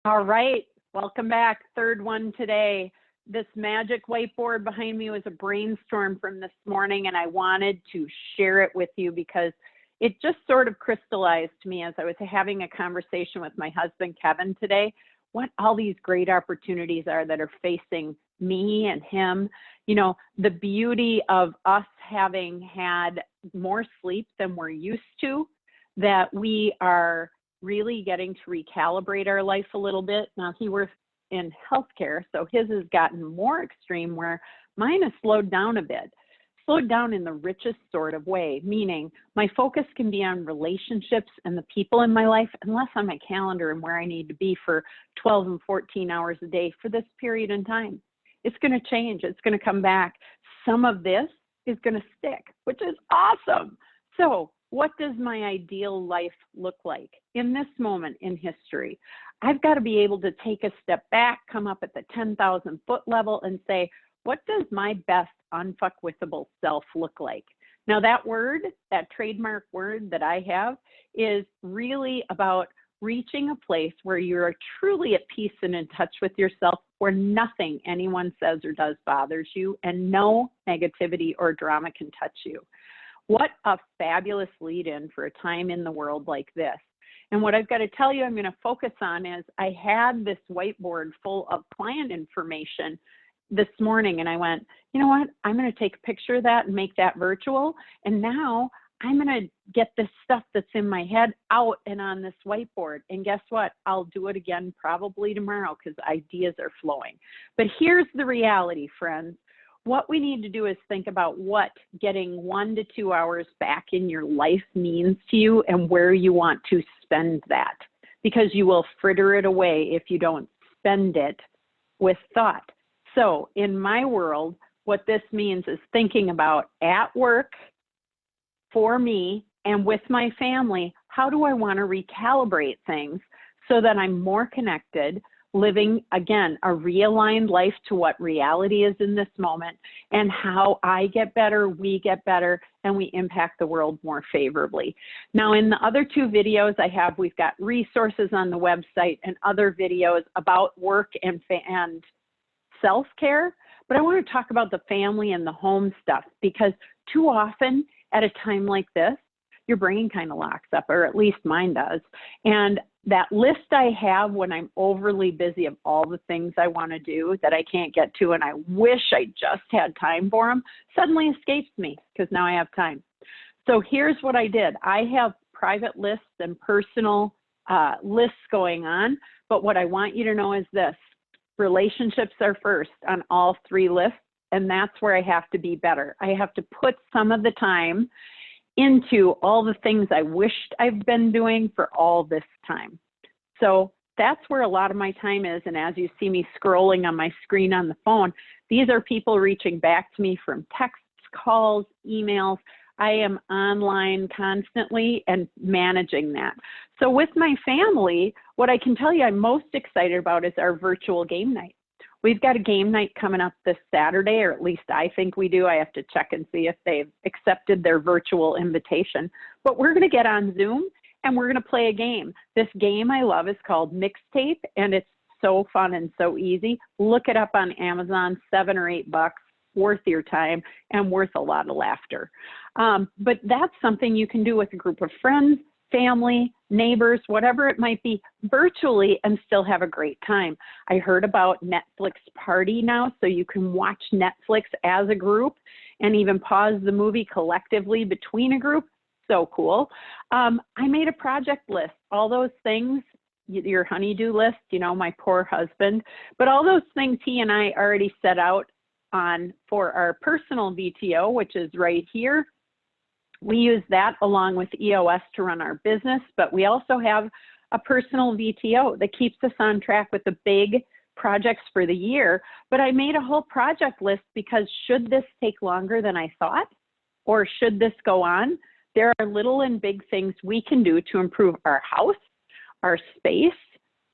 All right, welcome back. Third one today. This magic whiteboard behind me was a brainstorm from this morning, and I wanted to share it with you because it just sort of crystallized to me as I was having a conversation with my husband, Kevin, today, what all these great opportunities are that are facing me and him. You know, the beauty of us having had more sleep than we're used to, that we are really getting to recalibrate our life a little bit. Now, he works in healthcare, so his has gotten more extreme, where mine has slowed down a bit. Slowed down in the richest sort of way, meaning my focus can be on relationships and the people in my life, and less on my calendar and where I need to be for 12 and 14 hours a day for this period in time. It's going to change. It's going to come back. Some of this is going to stick, which is awesome. So what does my ideal life look like in this moment in history? I've got to be able to take a step back, come up at the 10,000 foot level and say, what does my best unfuckwithable self look like? Now that word, that trademark word that I have, is really about reaching a place where you're truly at peace and in touch with yourself, where nothing anyone says or does bothers you and no negativity or drama can touch you. What a fabulous lead-in for a time in the world like this. And what I've got to tell you I'm going to focus on is I had this whiteboard full of client information this morning, and I went, you know what, I'm going to take a picture of that and make that virtual. And now I'm going to get this stuff that's in my head out and on this whiteboard. And guess what? I'll do it again probably tomorrow because ideas are flowing. But here's the reality, friends. What we need to do is think about what getting 1 to 2 hours back in your life means to you and where you want to spend that, because you will fritter it away if you don't spend it with thought. So in my world, what this means is thinking about at work, for me, and with my family, how do I want to recalibrate things so that I'm more connected, living, again, a realigned life to what reality is in this moment, and how I get better, we get better, and we impact the world more favorably. Now, in the other two videos we've got resources on the website and other videos about work and self-care, but I want to talk about the family and the home stuff, because too often at a time like this, your brain kind of locks up, or at least mine does. And that list I have when I'm overly busy of all the things I want to do that I can't get to, and I wish I just had time for them, suddenly escapes me because now I have time. So here's what I did. I have private lists and personal lists going on, but what I want you to know is this: relationships are first on all three lists, and that's where I have to be better. I have to put some of the time into all the things I wished I've been doing for all this time. So that's where a lot of my time is. And as you see me scrolling on my screen on the phone, these are people reaching back to me from texts, calls, emails. I am online constantly and managing that. So with my family, what I can tell you I'm most excited about is our virtual game night. We've got a game night coming up this Saturday, or at least I think we do. I have to check and see if they've accepted their virtual invitation. But we're going to get on Zoom and we're going to play a game. This game I love is called Mixtape, and it's so fun and so easy. Look it up on Amazon, $7 or $8, worth your time and worth a lot of laughter. But that's something you can do with a group of friends, family, neighbors, whatever it might be, virtually, and still have a great time. I heard about Netflix Party now, so you can watch Netflix as a group and even pause the movie collectively between a group. So cool. I made a project list, all those things, your honeydew list, you know, my poor husband, but all those things he and I already set out on for our personal VTO, which is right here. We use that along with EOS to run our business, but we also have a personal VTO that keeps us on track with the big projects for the year. But I made a whole project list because should this take longer than I thought, or should this go on, there are little and big things we can do to improve our house, our space,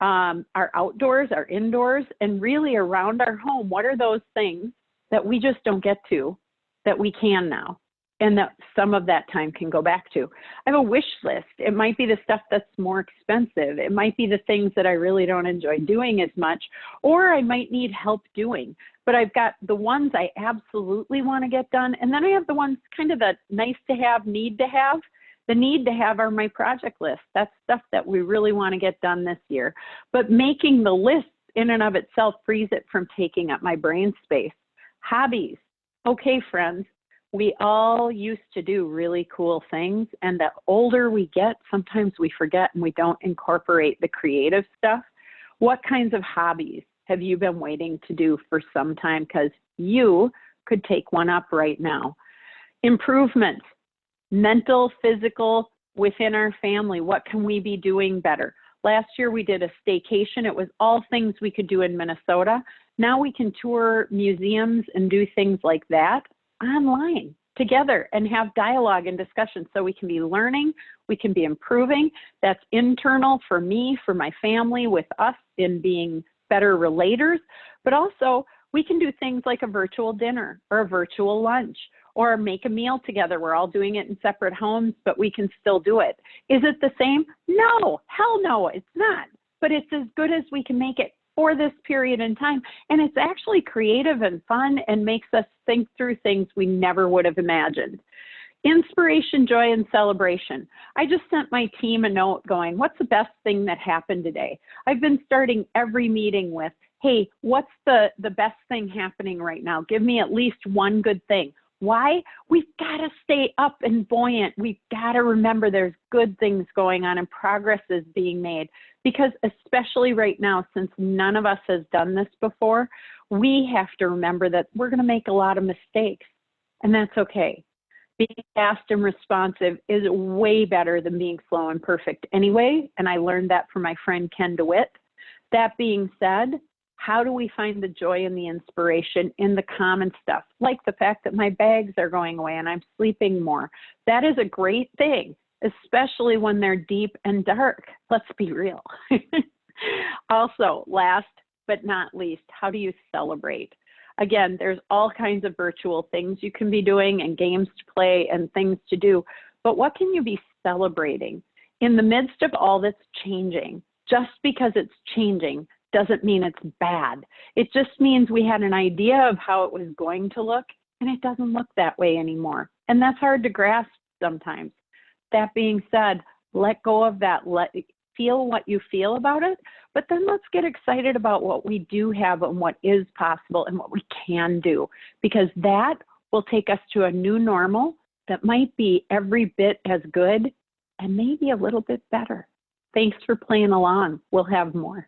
our outdoors, our indoors, and really around our home. What are those things that we just don't get to that we can now? and that some of that time can go back to. I have a wish list. It might be the stuff that's more expensive. It might be the things that I really don't enjoy doing as much, or I might need help doing. But I've got the ones I absolutely want to get done, and then I have the ones kind of the nice to have, need to have. The need to have are my project list. That's stuff that we really want to get done this year. But making the list in and of itself frees it from taking up my brain space. Hobbies. Okay, friends. We all used to do really cool things, and the older we get, sometimes we forget and we don't incorporate the creative stuff. What kinds of hobbies have you been waiting to do for some time? Because you could take one up right now. Improvements, mental, physical, within our family. What can we be doing better? Last year we did a staycation. It was all things we could do in Minnesota. Now we can tour museums and do things like that online together and have dialogue and discussion, so we can be learning, we can be improving. That's internal for me, for my family, with us in being better relators, but also we can do things like a virtual dinner or a virtual lunch or make a meal together. We're all doing it in separate homes, but we can still do it. Is it the same? No, hell no, it's not. But it's as good as we can make it for this period in time. And it's actually creative and fun and makes us think through things we never would have imagined. Inspiration, joy, and celebration. I just sent my team a note going, what's the best thing that happened today? I've been starting every meeting with, hey, what's the best thing happening right now? Give me at least one good thing. Why? We've got to stay up and buoyant. We've got to remember there's good things going on and progress is being made. Because especially right now, since none of us has done this before, we have to remember that we're going to make a lot of mistakes, and that's okay. Being fast and responsive is way better than being slow and perfect anyway, and I learned that from my friend Ken DeWitt. That being said, how do we find the joy and the inspiration in the common stuff, like the fact that my bags are going away and I'm sleeping more? That is a great thing, especially when they're deep and dark. Let's be real. Also, last but not least, how do you celebrate? Again, there's all kinds of virtual things you can be doing and games to play and things to do, but what can you be celebrating in the midst of all that's changing? Just because it's changing doesn't mean it's bad. It just means we had an idea of how it was going to look, and it doesn't look that way anymore. And that's hard to grasp sometimes. That being said, let go of that. Feel what you feel about it, but then let's get excited about what we do have and what is possible and what we can do, because that will take us to a new normal that might be every bit as good and maybe a little bit better. Thanks for playing along. We'll have more.